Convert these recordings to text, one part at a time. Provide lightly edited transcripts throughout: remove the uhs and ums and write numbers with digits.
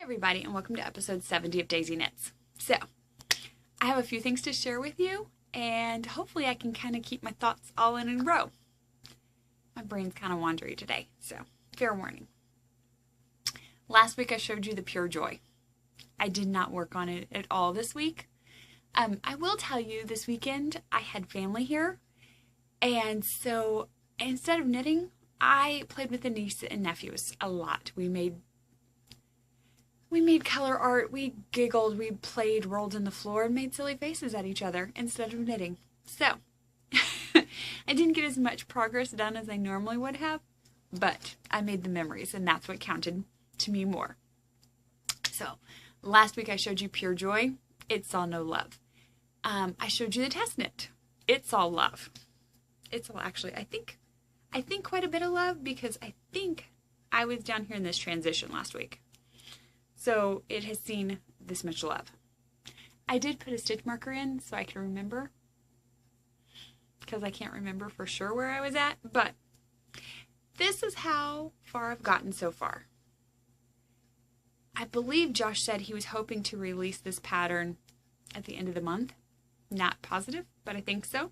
everybody, and welcome to episode 70 of Daisy Knits. So, I have a few things to share with you, and hopefully I can kind of keep my thoughts all in a row. My brain's kind of wandery today, so fair warning. Last week I showed you the Pure Joy. I did not work on it at all this week. I will tell you, this weekend I had family here, and so instead of knitting, I played with the niece and nephews a lot. We made color art, we giggled, we played, rolled on the floor, and made silly faces at each other instead of knitting. So, I didn't get as much progress done as I normally would have, but I made the memories, and that's what counted to me more. So, last week I showed you Pure Joy. It saw no love. I showed you the test knit. It saw love. It saw, actually, I think quite a bit of love, because I think I was down here in this transition last week. So it has seen this much love. I did put a stitch marker in so I can remember, because I can't remember for sure where I was at, but this is how far I've gotten so far. I believe Josh said he was hoping to release this pattern at the end of the month. Not positive, but I think so.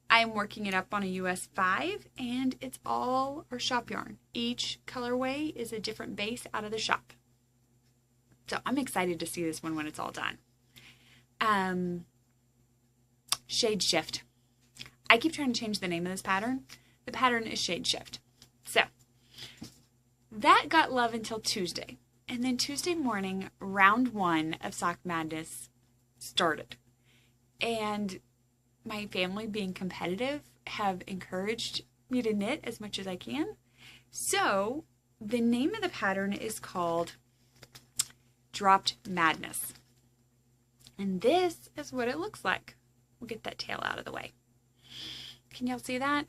I am working it up on a US 5, and it's all our shop yarn. Each colorway is a different base out of the shop. So I'm excited to see this one when it's all done. Shade Shift. I keep trying to change the name of this pattern. The pattern is Shade Shift. So that got love until Tuesday. And then Tuesday morning, round 1 of Sock Madness started. And my family, being competitive, have encouraged me to knit as much as I can. So the name of the pattern is called Dropped Madness. And this is what it looks like. We'll get that tail out of the way. Can y'all see that?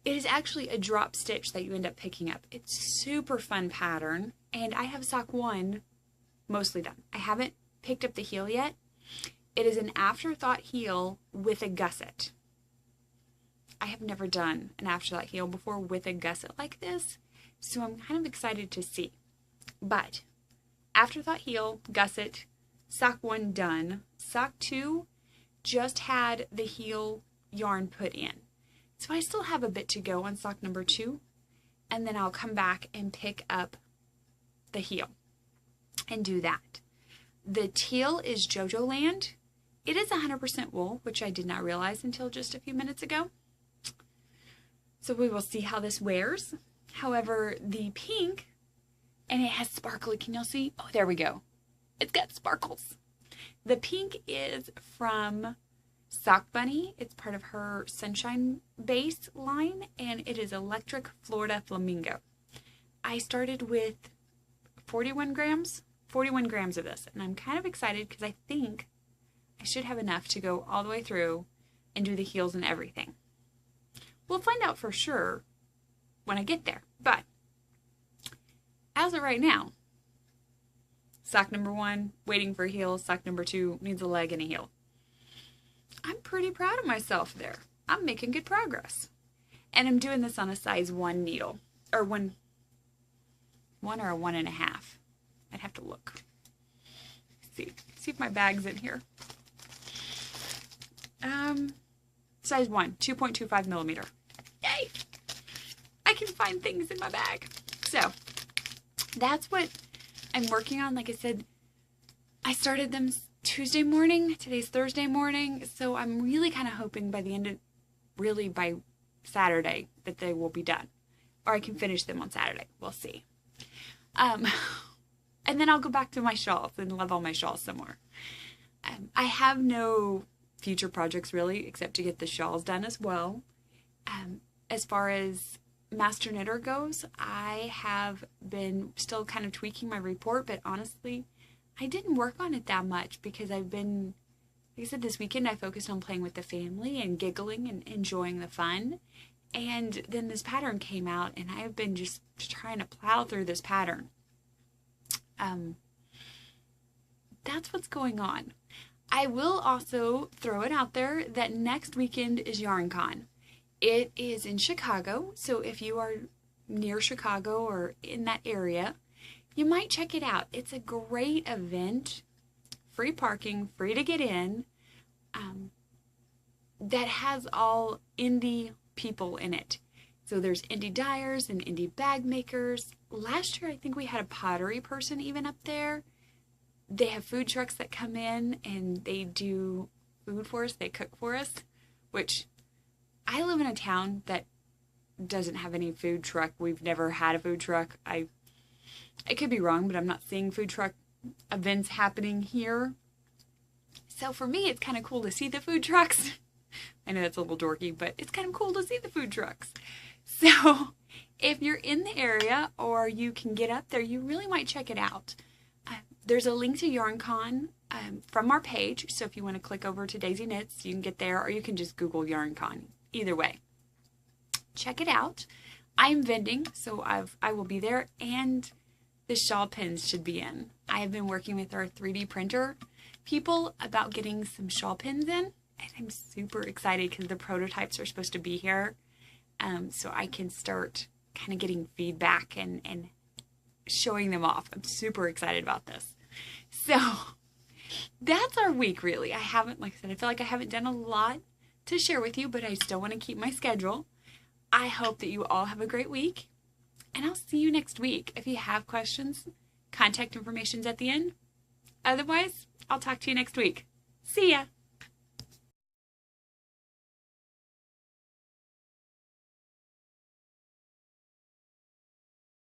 It is actually a drop stitch that you end up picking up. It's super fun pattern, and I have sock 1 mostly done. I haven't picked up the heel yet. It is an afterthought heel with a gusset. I have never done an afterthought heel before with a gusset like this, so I'm kind of excited to see. But afterthought heel, gusset, sock 1 done. Sock 2 just had the heel yarn put in. So I still have a bit to go on sock number 2, and then I'll come back and pick up the heel and do that. The teal is JoJo Land. It is 100% wool, which I did not realize until just a few minutes ago. So we will see how this wears. However, the pink, and it has sparkly, can y'all see? Oh, there we go. It's got sparkles. The pink is from Sock Bunny. It's part of her Sunshine base line, and it is Electric Florida Flamingo. I started with 41 grams of this, and I'm kind of excited because I think I should have enough to go all the way through and do the heels and everything. We'll find out for sure when I get there, but as of right now, sock number 1, waiting for a heel. Sock number 2 needs a leg and a heel. I'm pretty proud of myself there. I'm making good progress. And I'm doing this on a size 1 needle, or one or a 1.5. I'd have to look. See if my bag's in here. Size 1, 2.25 millimeter. Yay! I can find things in my bag. So, that's what I'm working on. Like I said, I started them Tuesday morning. Today's Thursday morning. So I'm really kind of hoping by the end of, really by Saturday, that they will be done. Or I can finish them on Saturday. We'll see. And then I'll go back to my shawls and love all my shawls some more. I have no future projects really, except to get the shawls done as well. As far as Master Knitter goes, I have been still kind of tweaking my report, but honestly, I didn't work on it that much because I've been, like I said, this weekend I focused on playing with the family and giggling and enjoying the fun. And then this pattern came out, and I've been just trying to plow through this pattern. That's what's going on. I will also throw it out there that next weekend is YarnCon. It is in Chicago, so if you are near Chicago or in that area, you might check it out. It's a great event, free parking, free to get in, that has all indie people in it. So there's indie dyers and indie bag makers. Last year, I think we had a pottery person even up there. They have food trucks that come in and they do food for us. They cook for us, which I live in a town that doesn't have any food truck. We've never had a food truck. I could be wrong, but I'm not seeing food truck events happening here. So for me, it's kind of cool to see the food trucks. I know that's a little dorky, but it's kind of cool to see the food trucks. So if you're in the area or you can get up there, you really might check it out. There's a link to YarnCon from our page. So if you want to click over to Daisy Knits, you can get there, or you can just Google YarnCon. Either way, check it out. I'm vending, so I will be there, and the shawl pins should be in. I have been working with our 3D printer people about getting some shawl pins in, and I'm super excited because the prototypes are supposed to be here, so I can start kind of getting feedback and showing them off. I'm super excited about this. So that's our week, really. I haven't, like I said, I feel like I haven't done a lot to share with you, but I still want to keep my schedule. I hope that you all have a great week, and I'll see you next week. If you have questions, contact information's at the end. Otherwise, I'll talk to you next week. See ya!